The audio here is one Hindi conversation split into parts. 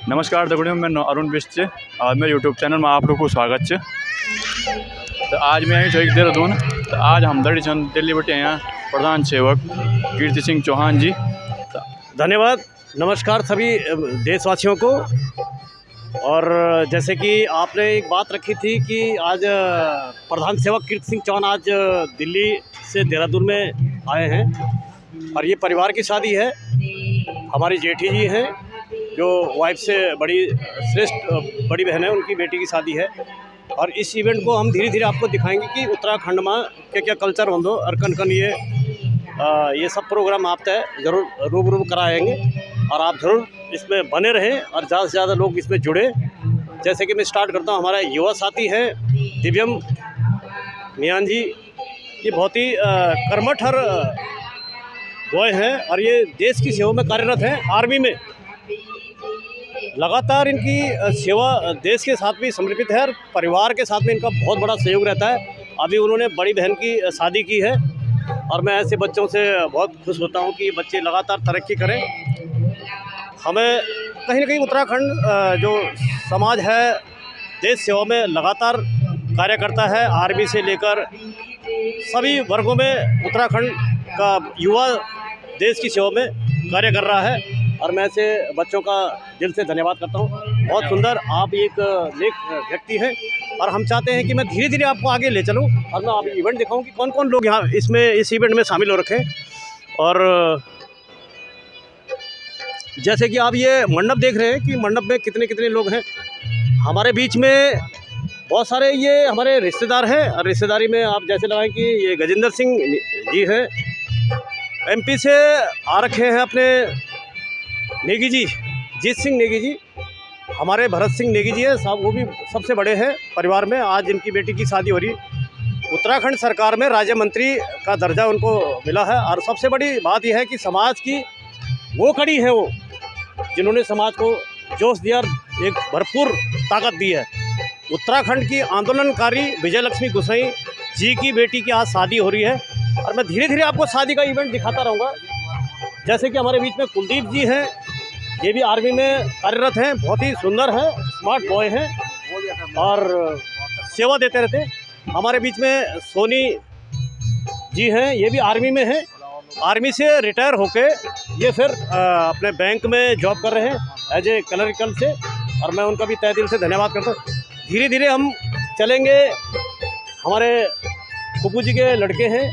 नमस्कार दगड़ियों, मैं अरुण बिस्ट और मेरे यूट्यूब चैनल में आप लोग को स्वागत है। तो आज मैं आई छो एक देहरादून। तो आज हम दड़ी छन दिल्ली बटे यहाँ प्रधान सेवक कीर्ति सिंह चौहान जी। धन्यवाद। नमस्कार सभी देशवासियों को। और जैसे कि आपने एक बात रखी थी कि आज प्रधान सेवक कीर्ति सिंह चौहान आज दिल्ली से देहरादून में आए हैं और ये परिवार की शादी है। हमारी जेठी जी हैं जो वाइफ से बड़ी श्रेष्ठ बड़ी बहन है, उनकी बेटी की शादी है। और इस इवेंट को हम धीरे धीरे आपको दिखाएंगे कि उत्तराखंड में क्या क्या कल्चर होंदो और कन कन ये सब प्रोग्राम आप तय ज़रूर रूबरू कराएंगे और आप ज़रूर इसमें बने रहें और ज़्यादा से ज़्यादा लोग इसमें जुड़े। जैसे कि मैं स्टार्ट करता हूँ, हमारा युवा साथी है दिव्यम मियान जी। ये बहुत ही कर्मठ और बॉय हैं और ये देश की सेवा में कार्यरत हैं। आर्मी में लगातार इनकी सेवा देश के साथ भी समर्पित है और परिवार के साथ में इनका बहुत बड़ा सहयोग रहता है। अभी उन्होंने बड़ी बहन की शादी की है और मैं ऐसे बच्चों से बहुत खुश होता हूं कि बच्चे लगातार तरक्की करें। हमें कहीं ना कहीं उत्तराखंड जो समाज है देश सेवा में लगातार कार्य करता है। आर्मी से लेकर सभी वर्गों में उत्तराखंड का युवा देश की सेवा में कार्य कर रहा है और मैं ऐसे बच्चों का दिल से धन्यवाद करता हूँ। बहुत सुंदर आप एक नेक व्यक्ति हैं और हम चाहते हैं कि मैं धीरे धीरे आपको आगे ले चलूँ और मैं आप इवेंट दिखाऊँ कि कौन कौन लोग यहाँ इस इवेंट में शामिल हो रखे हैं। और जैसे कि आप ये मंडप देख रहे हैं कि मंडप में कितने कितने लोग हैं। हमारे बीच में बहुत सारे ये हमारे रिश्तेदार हैं और रिश्तेदारी में आप जैसे लगाएं कि ये गजेंद्र सिंह जी हैं, MP से आ रखे हैं अपने नेगी जी, जीत सिंह नेगी जी। हमारे भरत सिंह नेगी जी है साहब, वो भी सबसे बड़े हैं परिवार में। आज इनकी बेटी की शादी हो रही। उत्तराखंड सरकार में राज्य मंत्री का दर्जा उनको मिला है और सबसे बड़ी बात यह है कि समाज की वो कड़ी है वो जिन्होंने समाज को जोश दिया और एक भरपूर ताकत दी है। उत्तराखंड की आंदोलनकारी विजय लक्ष्मी गोसाई जी की बेटी की आज शादी हो रही है और मैं धीरे धीरे आपको शादी का इवेंट दिखाता रहूँगा। जैसे कि हमारे बीच में कुलदीप जी हैं, ये भी आर्मी में कार्यरत हैं, बहुत ही सुंदर है, स्मार्ट बॉय हैं और सेवा देते रहते हैं। हमारे बीच में सोनी जी हैं, ये भी आर्मी में हैं। आर्मी से रिटायर होके ये फिर अपने बैंक में जॉब कर रहे हैं एज ए क्लरिकल से और मैं उनका भी तहे दिल से धन्यवाद करता हूँ। धीरे धीरे हम चलेंगे। हमारे फूफू जी के लड़के हैं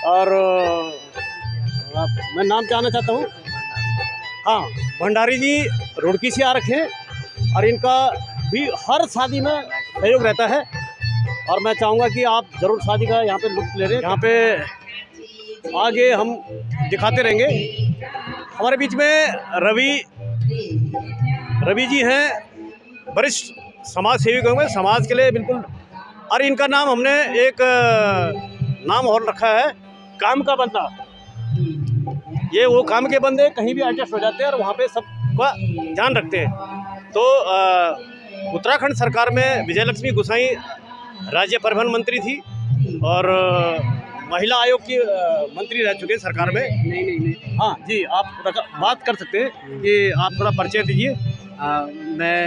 और मैं नाम जानना चाहता हूँ। हाँ, भंडारी जी रुड़की से आ रखे हैं और इनका भी हर शादी में सहयोग रहता है और मैं चाहूँगा कि आप ज़रूर शादी का यहाँ पे लुत्फ़ ले रहे हैं। यहाँ पे आगे हम दिखाते रहेंगे। हमारे बीच में रवि जी हैं, वरिष्ठ समाज सेवी होंगे, समाज के लिए बिल्कुल। और इनका नाम हमने एक नाम और रखा है, काम का बंदा। ये वो काम के बंदे कहीं भी एडजस्ट हो जाते हैं और वहाँ पे सबका ध्यान रखते हैं। तो उत्तराखंड सरकार में विजय लक्ष्मी गोसाई राज्य परिवहन मंत्री थी और महिला आयोग की मंत्री रह चुके हैं सरकार में। नहीं। हाँ जी, आप बात कर सकते हैं कि आप थोड़ा परिचय दीजिए। मैं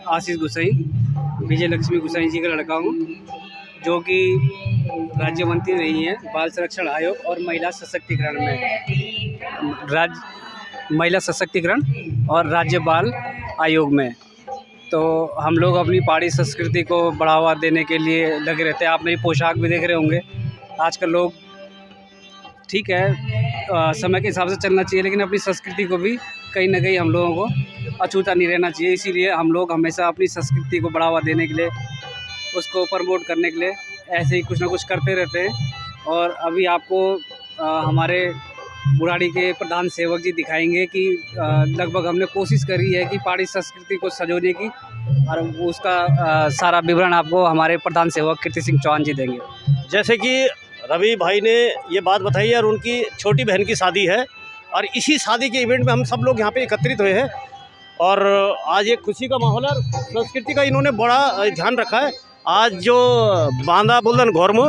आशीष गोसाई, विजय लक्ष्मी गोसाई जी का लड़का हूँ, जो कि राज्य मंत्री रही हैं बाल संरक्षण आयोग और महिला सशक्तिकरण में, महिला सशक्तिकरण और राज्य बाल आयोग में। तो हम लोग अपनी पहाड़ी संस्कृति को बढ़ावा देने के लिए लगे रहते हैं। आप मेरी पोशाक भी देख रहे होंगे। आजकल लोग ठीक है समय के हिसाब से चलना चाहिए, लेकिन अपनी संस्कृति को भी कहीं ना कहीं हम लोगों को अछूता नहीं रहना चाहिए। इसीलिए हम लोग हमेशा अपनी संस्कृति को बढ़ावा देने के लिए, उसको प्रमोट करने के लिए ऐसे ही कुछ ना कुछ करते रहते हैं। और अभी आपको हमारे बुराड़ी के प्रधान सेवक जी दिखाएंगे कि लगभग हमने कोशिश करी है कि पहाड़ी संस्कृति को सजोने की, और उसका सारा विवरण आपको हमारे प्रधान सेवक कीर्ति सिंह चौहान जी देंगे। जैसे कि रवि भाई ने ये बात बताई और उनकी छोटी बहन की शादी है और इसी शादी के इवेंट में हम सब लोग यहाँ पे एकत्रित हुए हैं और आज एक खुशी का माहौल है। संस्कृति का इन्होंने बड़ा ध्यान रखा है। आज जो बांदा बोलन घोरमो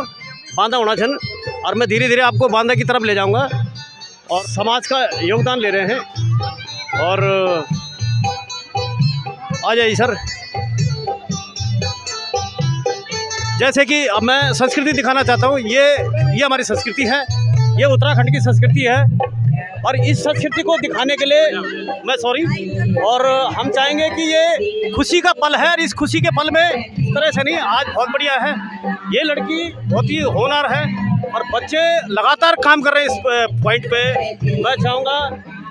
बांदा होना छन और मैं धीरे धीरे आपको बांदा की तरफ ले जाऊंगा और समाज का योगदान ले रहे हैं। और आ जाइए सर। जैसे कि अब मैं संस्कृति दिखाना चाहता हूँ, ये हमारी संस्कृति है, ये उत्तराखंड की संस्कृति है। और इस संस्कृति को दिखाने के लिए और हम चाहेंगे कि ये खुशी का पल है, और इस खुशी के पल में इस तरह से नहीं, आज बहुत बढ़िया है। ये लड़की बहुत ही होनहार है और बच्चे लगातार काम कर रहे हैं इस पॉइंट पे। मैं चाहूँगा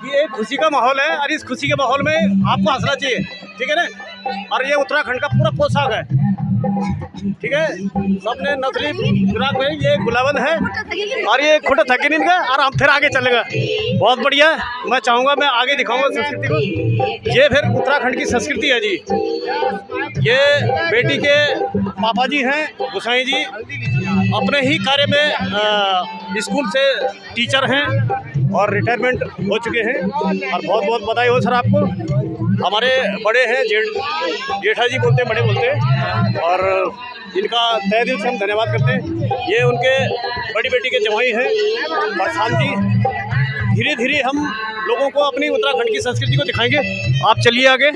कि एक खुशी का माहौल है और इस खुशी के माहौल में आपको हंसना चाहिए, ठीक है ना। और ये उत्तराखंड का पूरा पोशाक है, ठीक है। सबने नकली फिराक में, ये गुलाबंद है और ये खोटा थकिन इनका, और हम फिर आगे चलेगा। बहुत बढ़िया। मैं चाहूँगा मैं आगे दिखाऊंगा संस्कृति को। ये फिर उत्तराखंड की संस्कृति है जी। ये बेटी के पापा जी हैं गोसाई जी, अपने ही कार्य में स्कूल से टीचर हैं और रिटायरमेंट हो चुके हैं। और बहुत बहुत बधाई हो सर आपको। हमारे बड़े हैं, जेठा जी बोलते हैं, बड़े बोलते हैं, और इनका तहे दिल से हम धन्यवाद करते हैं। ये उनके बड़ी बेटी के जवाई हैं बरसान जी। धीरे धीरे हम लोगों को अपनी उत्तराखंड की संस्कृति को दिखाएंगे। आप चलिए आगे।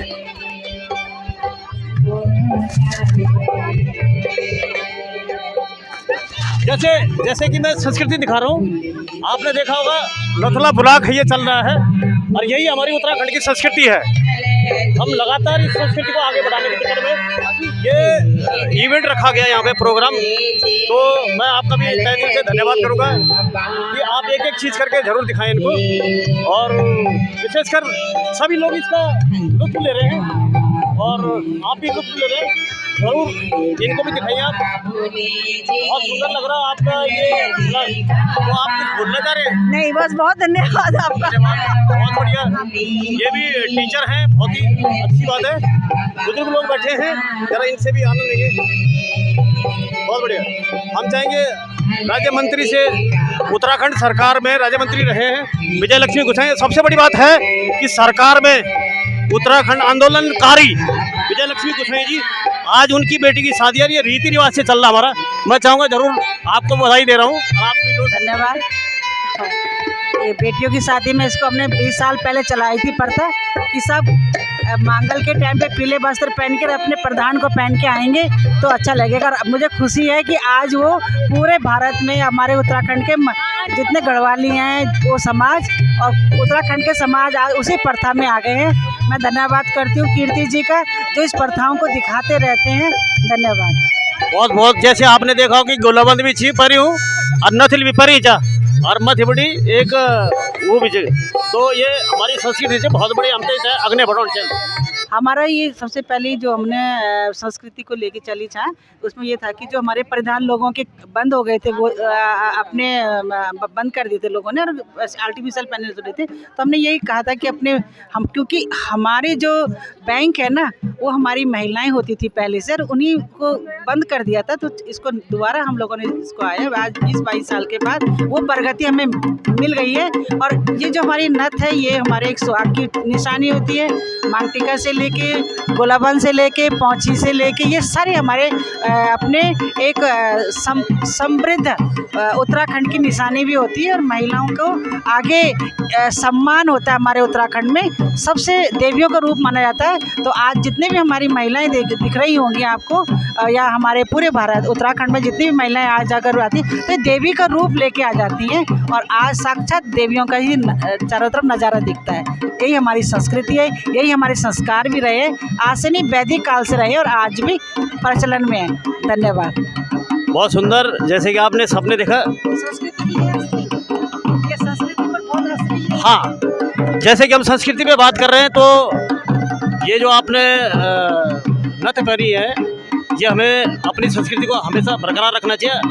जैसे कि मैं संस्कृति दिखा रहा हूँ, आपने देखा होगा नथुला बुलाक है, ये चल रहा है और यही हमारी उत्तराखंड की संस्कृति है। हम लगातार इस संस्कृति को आगे बढ़ाने के चक्कर में ये इवेंट रखा गया यहाँ पे प्रोग्राम। तो मैं आपका भी तहे दिल से धन्यवाद करूँगा कि आप एक एक चीज़ करके ज़रूर दिखाएं इनको, और विशेषकर सभी लोग इसका लुत्फ ले रहे हैं और आप भी लुत्फ ले रहे हैं। ज़रूर इनको भी दिखाइए आप। बहुत सुंदर लग रहा है आपका ये। तो आप कुछ बोलना चाह रहे हैं? नहीं, बस बहुत धन्यवाद आपका। बहुत बढ़िया। ये भी टीचर हैं, बहुत ही अच्छी बात है। बुजुर्ग लोग बैठे हैं, जरा इनसे भी आनंद लेंगे। बहुत बढ़िया। हम चाहेंगे राज्य मंत्री से, उत्तराखंड सरकार में राज्य मंत्री रहे हैं विजय लक्ष्मी गोसाई। सबसे बड़ी बात है कि सरकार में उत्तराखंड आंदोलनकारी विजय लक्ष्मी गोसाई जी, आज उनकी बेटी की शादी है, ये रीति रिवाज से चल रहा हमारा। मैं चाहूँगा जरूर आपको बधाई दे रहा हूँ। आप भी दो। धन्यवाद। ये बेटियों की शादी में इसको हमने 20 साल पहले चलाई थी प्रथा कि सब मांगल के टाइम पे पीले वस्त्र पहन कर अपने प्रधान को पहन के आएंगे तो अच्छा लगेगा। और मुझे खुशी है कि आज वो पूरे भारत में हमारे उत्तराखंड के जितने गढ़वाली हैं वो समाज और उत्तराखंड के समाज आज उसी प्रथा में आ गए हैं। मैं धन्यवाद करती हूँ कीर्ति जी का, जो इस प्रथाओं को दिखाते रहते हैं। धन्यवाद। बहुत बहुत। जैसे आपने देखा हो कि गोलाबंद भी छी परी हूँ और नथिल भी परी जा और मध्य बड़ी एक वो भी जगह। तो ये हमारी संस्कृति से बहुत बड़ी हमसे अग्नि बढ़ाना चाहिए। हमारा ये सबसे पहले जो हमने संस्कृति को लेके चली था, उसमें ये था कि जो हमारे परिधान लोगों के बंद हो गए थे वो अपने बंद कर दिए थे लोगों ने, और आर्टिफिशियल पहनने शुरू थे। तो हमने यही कहा था कि हम क्योंकि हमारे जो बैंक है ना वो हमारी महिलाएं होती थी पहले से, और उन्हीं को बंद कर दिया था। तो इसको दोबारा हम लोगों ने इसको आया आज 20-22 साल के बाद वो प्रगति हमें मिल गई है। और ये जो हमारी नथ है ये हमारे एक सुहाग की निशानी होती है। मांग टीका से लेके गोलाबंद से लेके पौंची से लेके ये सारे हमारे अपने एक समृद्ध उत्तराखंड की निशानी भी होती है। और महिलाओं को आगे सम्मान होता है हमारे उत्तराखंड में, सबसे देवियों का रूप माना जाता है। तो आज जितने भी हमारी महिलाएं दिख रही होंगी आपको, या हमारे पूरे भारत उत्तराखंड में जितनी भी महिलाएं आज जाकर आती हैं तो देवी का रूप लेके आ जाती हैं, और आज साक्षात देवियों का ही चारों तरफ नज़ारा दिखता है। यही हमारी संस्कृति है, यही हमारे संस्कार भी रहे, आज से नहीं वैदिक काल से रहे और आज भी प्रचलन में है। धन्यवाद। बहुत सुंदर। जैसे कि आपने सबने देखा संस्कृति ये संस्कृति पर बहुत असली है। हाँ, जैसे कि हम संस्कृति पे बात कर रहे हैं तो ये जो आपने नथ पहनी है ये हमें अपनी संस्कृति को हमेशा बरकरार रखना चाहिए।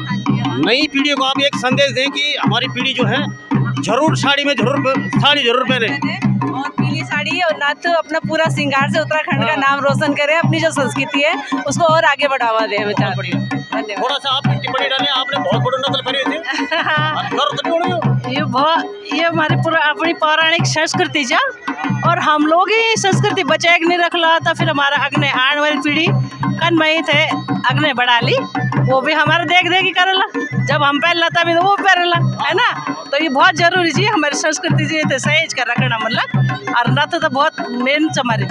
नई पीढ़ी को आप एक संदेश दें कि हमारी पीढ़ी जो है जरूर साड़ी जरूर पहने, और पीली साड़ी और नथ अपना पूरा श्रृंगार से उत्तराखंड का नाम रोशन करें, अपनी जो संस्कृति है उसको और आगे बढ़ावा दें। बहुत बढ़िया। धन्यवाद। थोड़ा सा आपकी टिप्पणी डालें, आपने बहुत बड़ी नस्ल भरी थी, गर्व तो नहीं हो रही हो? ये हमारी अपनी पौराणिक संस्कृति है और हम लोग ही संस्कृति बचा के नहीं रखला तो फिर हमारा अगने आने वाली पीढ़ी कन मई थे अगने बढ़ा ली, वो भी हमारे देख देख ही करेला, जब हम पहनला तभी तो वो पहनला, है ना। तो ये बहुत जरूरी चीज हमारी संस्कृति जी थे सहेज कर रखना, मतलब और नथ तो बहुत मेन हमारे,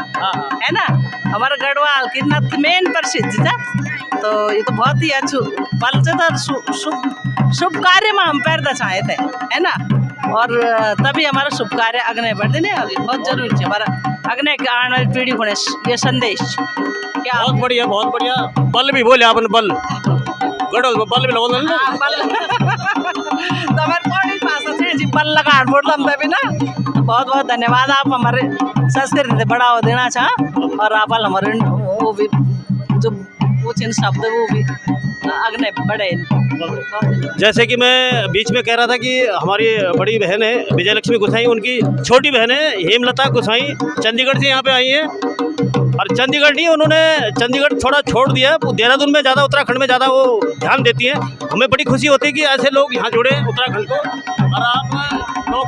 है ना। हमारे गढ़वाल की नथ मेन प्रसिद्ध था, तो ये तो बहुत ही अच्छा पल से तो शुभ कार्य में हम पैरदा चाहे थे, है ना। और तभी हमारा शुभ कार्य अग्नि बढ़ देने और बहुत जरूरी है हमारा अग्नि के आने वाली पीढ़ी को ये संदेश क्या। बहुत बढ़िया, बहुत बढ़िया। बल भी बोले आपने, बल गढ़वाल में बल भी लगो ना, बल तो हमारे पौड़ी भाषा से जी बल लगा बोलता तभी ना। बहुत बहुत धन्यवाद, आप हमारे संस्कृति से बढ़ावा देना चाह और आप हमारे वो भी जो वो चिन्ह शब्द वो भी अग्नि बढ़े। जैसे कि मैं बीच में कह रहा था कि हमारी बड़ी बहन है विजय लक्ष्मी गुसाई, उनकी छोटी बहन है हेमलता गुसाई, चंडीगढ़ से यहाँ पे आई हैं। और चंडीगढ़ नहीं, उन्होंने चंडीगढ़ थोड़ा छोड़ दिया, देहरादून में ज़्यादा, उत्तराखंड में ज़्यादा वो ध्यान देती हैं। हमें बड़ी खुशी होती है कि ऐसे लोग यहाँ जुड़े उत्तराखंड को। और आप लोग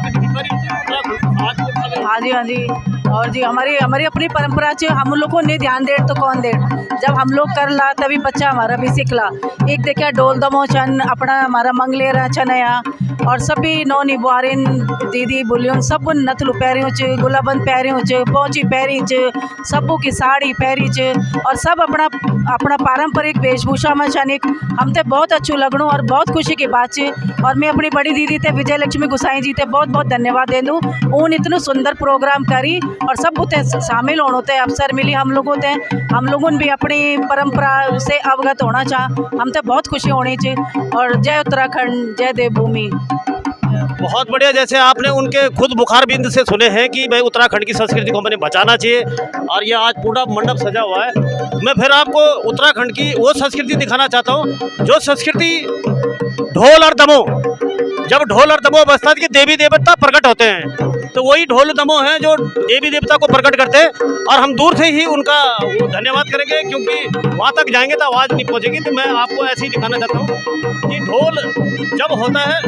हाँ जी, हाँ जी। और जी हमारी अपनी परंपरा से हम लोग को नहीं ध्यान दे तो कौन दे, जब हम लोग कर ला तभी बच्चा हमारा भी सीखला। एक देखिए ढोल दमोचन अपना हमारा मंगलेरा चनया और सभी नौनी बुआरिन दीदी बुलियन सब नथलू पैरियों च, गुलाबंद पैरियों च, पौची पैरी च, सबू की साड़ी पैरी च और सब अपना पारंपरिक वेशभूषा में चनिक हम ते बहुत अच्छू लगनू और बहुत खुशी की बात है। और मैं अपनी बड़ी दीदी थे विजय लक्ष्मी गुसाई जी थे बहुत बहुत धन्यवाद दे दूँ, उन इतने सुंदर प्रोग्राम करी और सब उते शामिल होते अवसर मिली हम लोगों ते, हम लोगों भी अपनी परंपरा से अवगत होना चाह, हम तो बहुत खुशी होनी चाहिए। और जय उत्तराखंड, जय देवभूमि। बहुत बढ़िया। जैसे आपने उनके खुद बुखार बिंद से सुने हैं कि भाई उत्तराखंड की संस्कृति को हमें बचाना चाहिए और ये आज पूरा मंडप सजा हुआ है। मैं फिर आपको उत्तराखंड की वो संस्कृति दिखाना चाहता हूँ जो संस्कृति ढोल और दमोह, जब ढोल और दमोह बजता है कि देवी देवता प्रकट होते हैं, तो वही ढोल दमोह हैं जो देवी देवता को प्रकट करते हैं। और हम दूर से ही उनका वो धन्यवाद करेंगे क्योंकि वहाँ तक जाएंगे तो आवाज़ नहीं पहुँचेगी। तो मैं आपको ऐसे ही दिखाना चाहता हूँ कि ढोल जब होता है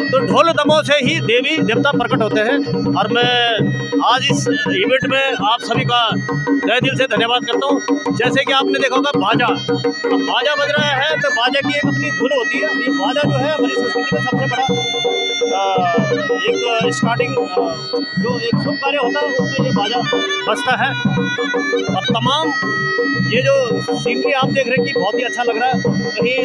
तो ढोल दमोह से ही देवी देवता प्रकट होते हैं। और मैं आज इस इवेंट में आप सभी का तहे दिल से धन्यवाद करता हूँ। जैसे कि आपने देखा होगा बाजा, अब बाजा बज रहा है तो बाजा की एक अपनी धुन होती है। ये बाजा जो है हमारी संस्कृति में सबसे बड़ा एक स्टार्टिंग जो एक शुभ कार्य होता है उसमें ये बाजा बजता है। और तमाम ये जो सीनरी आप देख रहे हैं कि बहुत ही अच्छा लग रहा है। कहीं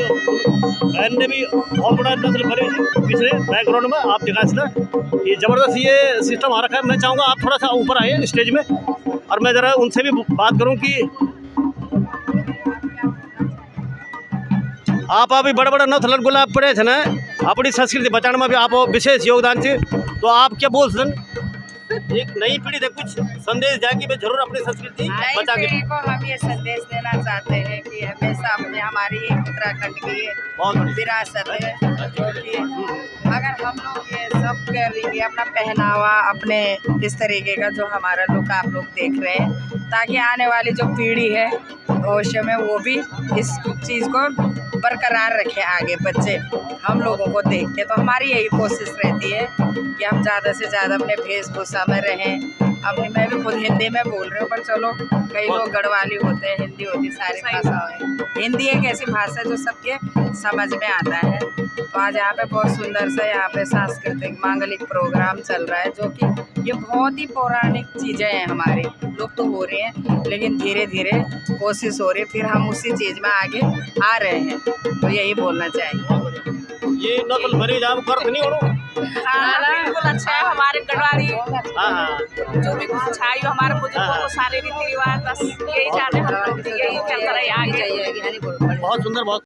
बहन ने भी बहुत बड़ा नस्ल भरे पिछले बैकग्राउंड में आप दिखा सकते, ये ज़बरदस्त ये सिस्टम आ रखा है। मैं चाहूँगा आप थोड़ा सा ऊपर आइए स्टेज में और मैं ज़रा उनसे भी बात करूँ कि आप अभी बड़ा बड़ा नथ गुलाब पड़े थे ना, अपनी संस्कृति बचाने में भी आप विशेष योगदान थे। तो आप क्या बोल सकते, एक नई पीढ़ी तक कुछ संदेश जाए कि मैं जरूर अपनी संस्कृति बचा के को हम ये संदेश देना चाहते हैं कि हमेशा अपने हमारी उत्तराखंड की विरासत है, जो कि अगर हम लोग ये सब करेंगे अपना पहनावा अपने इस तरीके का जो हमारा लुक आप लोग देख रहे हैं, ताकि आने वाली जो पीढ़ी है भविष्य में वो भी इस चीज़ को बरकरार रखें आगे बच्चे हम लोगों को देख के। तो हमारी यही कोशिश रहती है कि हम ज़्यादा से ज़्यादा अपने वेशभूषा में रहें। अपनी मैं भी खुद हिंदी में बोल रही हूँ, पर चलो कई लोग गढ़वाली होते हैं, हिंदी होती, सारी भाषाएं। हिंदी एक ऐसी भाषा जो सबके समझ में आता है। तो आज यहाँ पे बहुत सुंदर सा यहाँ पे सांस्कृतिक मांगलिक प्रोग्राम चल रहा है, जो कि ये बहुत ही पौराणिक चीज़ें हैं हमारी, लुप्त तो हो रही हैं, लेकिन धीरे धीरे कोशिश हो रही है, फिर हम उसी चीज़ में आगे आ रहे हैं। तो यही बोलना चाहिए। ये नकल भरी जाम कर नहीं हो। हाँ बिल्कुल अच्छा है। हमारे गढ़वाली जो भी कुछ अच्छा है हमारे बुजुर्गों को सारे रीति रिवाज बस यही चाहते हैं हम लोग, यही चलता रहे आगे। बहुत सुंदर, बहुत